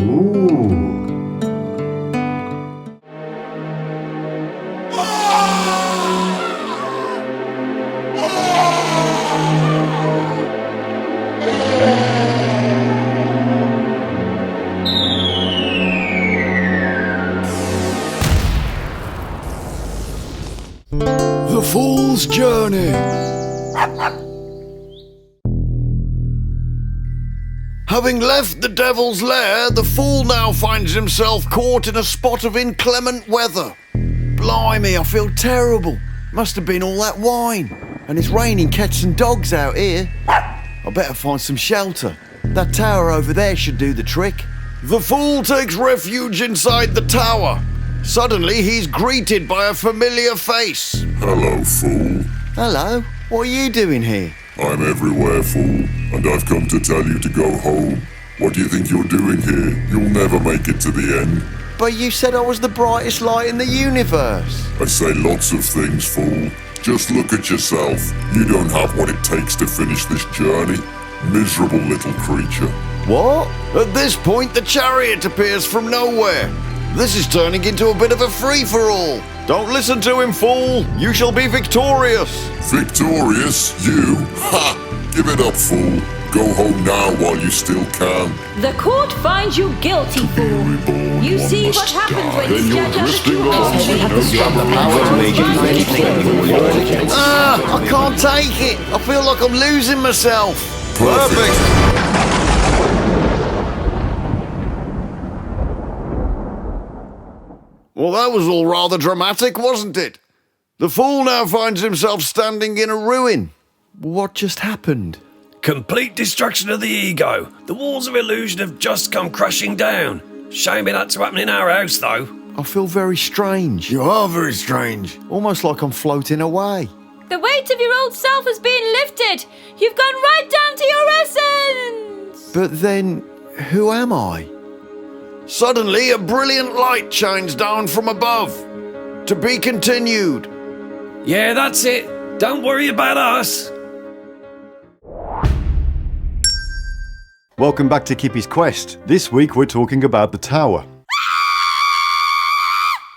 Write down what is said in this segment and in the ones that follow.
Ooh. The Fool's Journey. Having left the devil's lair, the fool now finds himself caught in a spot of inclement weather. Blimey, I feel terrible. Must have been all that wine. And it's raining cats and dogs out here. I better find some shelter. That tower over there should do the trick. The fool takes refuge inside the tower. Suddenly, he's greeted by a familiar face. Hello, fool. Hello, what are you doing here? I'm everywhere, fool, and I've come to tell you to go home. What do you think you're doing here? You'll never make it to the end. But you said I was the brightest light in the universe. I say lots of things, fool. Just look at yourself. You don't have what it takes to finish this journey. Miserable little creature. What? At this point, the chariot appears from nowhere. This is turning into a bit of a free-for-all. Don't listen to him, fool. You shall be victorious. Victorious? You? Ha! Give it up, fool. Go home now while you still can. The court finds you guilty, fool. Reborn, You one see what must happens die. when you Then step you're out of drifting the along house. with no I can't take it. I feel like I'm losing myself. Perfect. Well, that was all rather dramatic, wasn't it? The fool now finds himself standing in a ruin. What just happened? Complete destruction of the ego. The walls of illusion have just come crashing down. Shame it had to happen in our house, though. I feel very strange. You are very strange. Almost like I'm floating away. The weight of your old self has been lifted. You've gone right down to your essence. But then, who am I? Suddenly, a brilliant light shines down from above. To be continued. Yeah, that's it. Don't worry about us. Welcome back to Kippy's Quest. This week we're talking about the tower.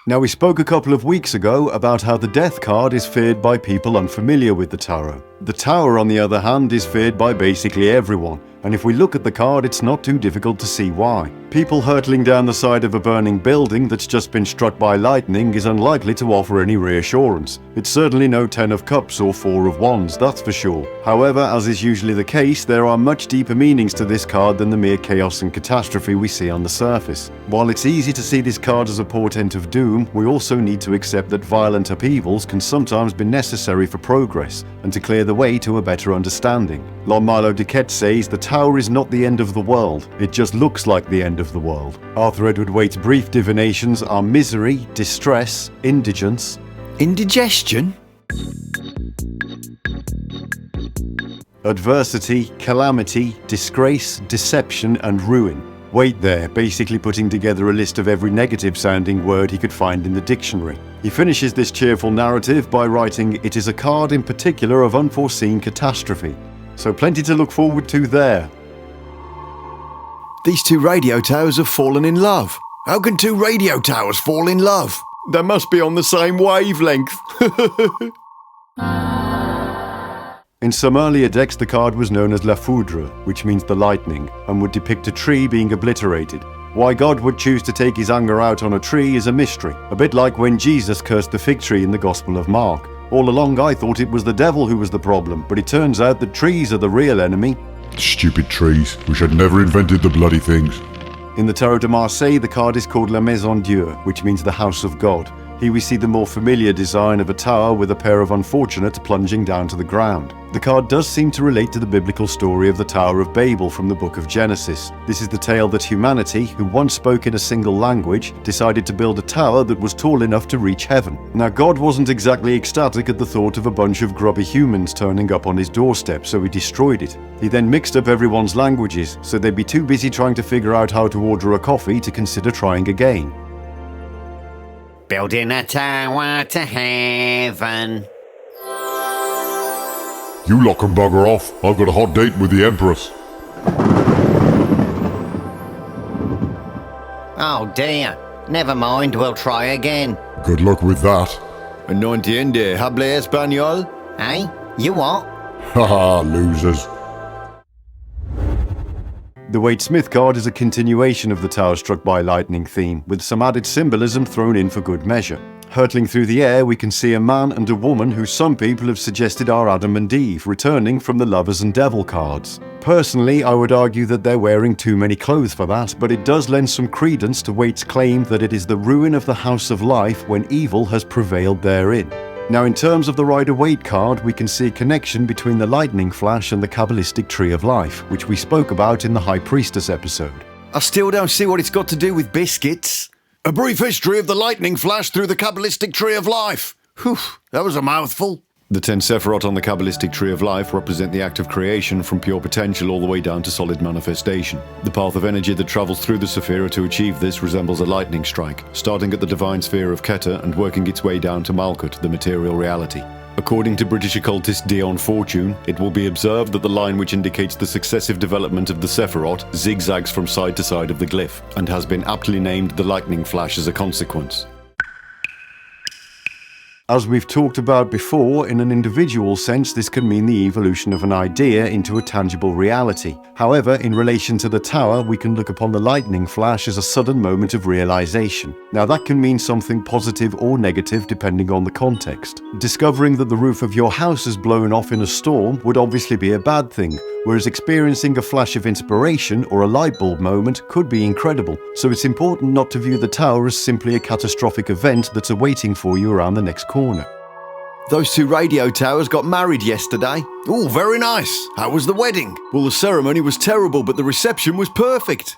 Now, we spoke a couple of weeks ago about how the death card is feared by people unfamiliar with the tarot. The tower, on the other hand, is feared by basically everyone. And if we look at the card, it's not too difficult to see why. People hurtling down the side of a burning building that's just been struck by lightning is unlikely to offer any reassurance. It's certainly no 10 of cups or 4 of wands, that's for sure. However, as is usually the case, there are much deeper meanings to this card than the mere chaos and catastrophe we see on the surface. While it's easy to see this card as a portent of doom, we also need to accept that violent upheavals can sometimes be necessary for progress and to clear the way to a better understanding. Milo Duquette says the tower is not the end of the world, it just looks like the end of the world. Arthur Edward Waite's brief divinations are misery, distress, indigence. Indigestion? Adversity, calamity, disgrace, deception, and ruin. Waite there, basically putting together a list of every negative-sounding word he could find in the dictionary. He finishes this cheerful narrative by writing, "It is a card in particular of unforeseen catastrophe." So plenty to look forward to there. These two radio towers have fallen in love. How can two radio towers fall in love? They must be on the same wavelength. In some earlier decks, the card was known as La Foudre, which means the lightning, and would depict a tree being obliterated. Why God would choose to take his anger out on a tree is a mystery, a bit like when Jesus cursed the fig tree in the Gospel of Mark. All along I thought it was the devil who was the problem, but it turns out that trees are the real enemy. Stupid trees. Wish I'd never invented the bloody things. In the Tarot de Marseille, the card is called La Maison Dieu, which means the House of God. Here we see the more familiar design of a tower with a pair of unfortunates plunging down to the ground. The card does seem to relate to the biblical story of the Tower of Babel from the book of Genesis. This is the tale that humanity, who once spoke in a single language, decided to build a tower that was tall enough to reach heaven. Now, God wasn't exactly ecstatic at the thought of a bunch of grubby humans turning up on his doorstep, so he destroyed it. He then mixed up everyone's languages, so they'd be too busy trying to figure out how to order a coffee to consider trying again. Building a tower to heaven. You lot can bugger off. I've got a hot date with the Empress. Oh dear. Never mind, we'll try again. Good luck with that. No entiende, hable español? Hey, you what? Haha, losers. The Waite-Smith card is a continuation of the tower struck by lightning theme, with some added symbolism thrown in for good measure. Hurtling through the air, we can see a man and a woman who some people have suggested are Adam and Eve, returning from the Lovers and Devil cards. Personally, I would argue that they're wearing too many clothes for that, but it does lend some credence to Waite's claim that it is the ruin of the House of Life when evil has prevailed therein. Now, in terms of the Rider-Waite card, we can see a connection between the lightning flash and the Kabbalistic Tree of Life, which we spoke about in the High Priestess episode. I still don't see what it's got to do with biscuits. A brief history of the lightning flash through the Kabbalistic Tree of Life. Whew, that was a mouthful. The 10 Sephirot on the Kabbalistic Tree of Life represent the act of creation from pure potential all the way down to solid manifestation. The path of energy that travels through the Sephira to achieve this resembles a lightning strike, starting at the divine sphere of Keter and working its way down to Malkut, the material reality. According to British occultist Dion Fortune, it will be observed that the line which indicates the successive development of the Sephirot zigzags from side to side of the glyph, and has been aptly named the lightning flash as a consequence. As we've talked about before, in an individual sense, this can mean the evolution of an idea into a tangible reality. However, in relation to the tower, we can look upon the lightning flash as a sudden moment of realization. Now, that can mean something positive or negative depending on the context. Discovering that the roof of your house has blown off in a storm would obviously be a bad thing, whereas experiencing a flash of inspiration or a light bulb moment could be incredible. So it's important not to view the tower as simply a catastrophic event that's awaiting for you around the next corner. Those two radio towers got married yesterday. Oh, very nice. How was the wedding? Well, the ceremony was terrible, but the reception was perfect.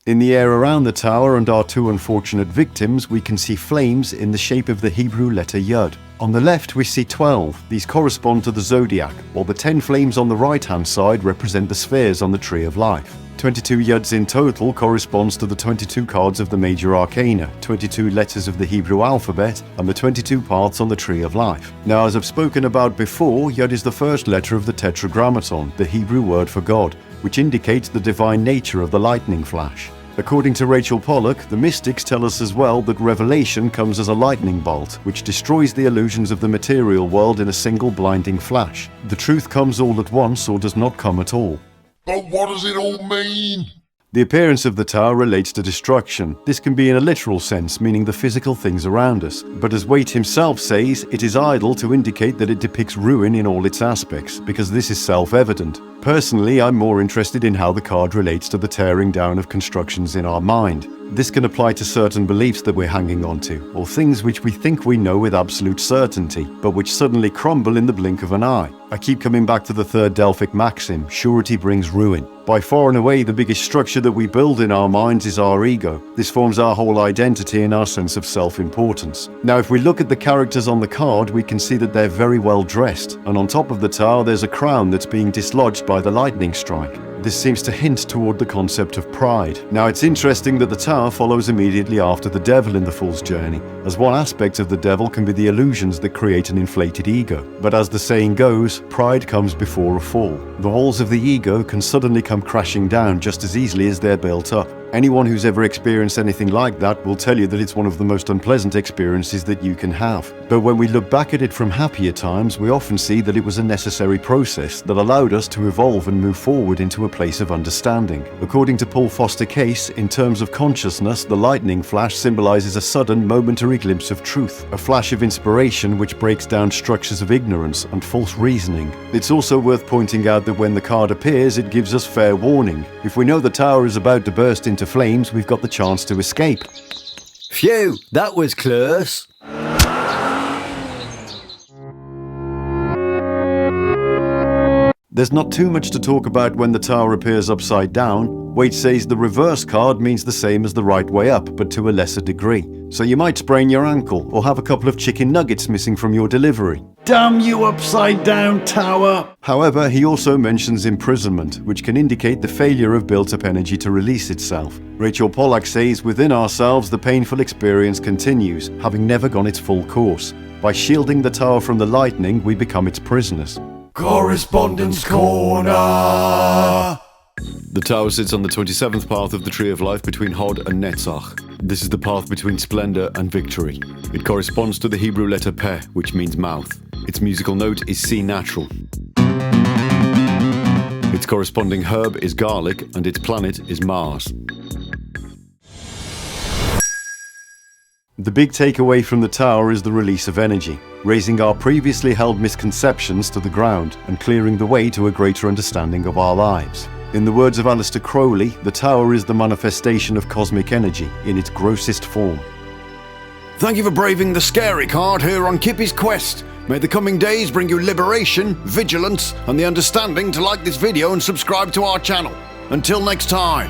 In the air around the tower and our two unfortunate victims, we can see flames in the shape of the Hebrew letter Yud. On the left, we see 12. These correspond to the zodiac, while the 10 flames on the right-hand side represent the spheres on the Tree of Life. 22 Yuds in total corresponds to the 22 cards of the major arcana, 22 letters of the Hebrew alphabet, and the 22 paths on the Tree of Life. Now, as I've spoken about before, Yud is the first letter of the Tetragrammaton, the Hebrew word for God, which indicates the divine nature of the lightning flash. According to Rachel Pollock, the mystics tell us as well that revelation comes as a lightning bolt, which destroys the illusions of the material world in a single blinding flash. The truth comes all at once or does not come at all. But what does it all mean? The appearance of the tower relates to destruction. This can be in a literal sense, meaning the physical things around us. But as Waite himself says, it is idle to indicate that it depicts ruin in all its aspects, because this is self-evident. Personally, I'm more interested in how the card relates to the tearing down of constructions in our mind. This can apply to certain beliefs that we're hanging on to, or things which we think we know with absolute certainty, but which suddenly crumble in the blink of an eye. I keep coming back to the third Delphic maxim, surety brings ruin. By far and away, the biggest structure that we build in our minds is our ego. This forms our whole identity and our sense of self-importance. Now, if we look at the characters on the card, we can see that they're very well dressed, and on top of the tower there's a crown that's being dislodged by the lightning strike. This seems to hint toward the concept of pride. Now, it's interesting that the tower follows immediately after the devil in the fool's journey, as one aspect of the devil can be the illusions that create an inflated ego. But as the saying goes, pride comes before a fall. The walls of the ego can suddenly come crashing down just as easily as they're built up. Anyone who's ever experienced anything like that will tell you that it's one of the most unpleasant experiences that you can have. But when we look back at it from happier times, we often see that it was a necessary process that allowed us to evolve and move forward into a place of understanding. According to Paul Foster Case, in terms of consciousness, the lightning flash symbolizes a sudden, momentary glimpse of truth, a flash of inspiration which breaks down structures of ignorance and false reasoning. It's also worth pointing out that when the card appears, it gives us fair warning. If we know the tower is about to burst into flames, we've got the chance to escape. Phew, that was close. There's not too much to talk about when the tower appears upside down. Waite says the reverse card means the same as the right way up, but to a lesser degree. So you might sprain your ankle, or have a couple of chicken nuggets missing from your delivery. Damn you upside down tower! However, he also mentions imprisonment, which can indicate the failure of built-up energy to release itself. Rachel Pollack says, within ourselves the painful experience continues, having never gone its full course. By shielding the tower from the lightning, we become its prisoners. Korrespondence Korner! The The tower sits on the 27th path of the Tree of Life between Hod and Netzach. This is the path between splendor and victory. It corresponds to the Hebrew letter Peh, which means mouth. Its musical note is C natural. Its corresponding herb is garlic, and its planet is Mars. The big takeaway from the tower is the release of energy, raising our previously held misconceptions to the ground and clearing the way to a greater understanding of our lives. In the words of Aleister Crowley, the tower is the manifestation of cosmic energy in its grossest form. Thank you for braving the scary card here on Kippy's Quest. May the coming days bring you liberation, vigilance, and the understanding to like this video and subscribe to our channel. Until next time.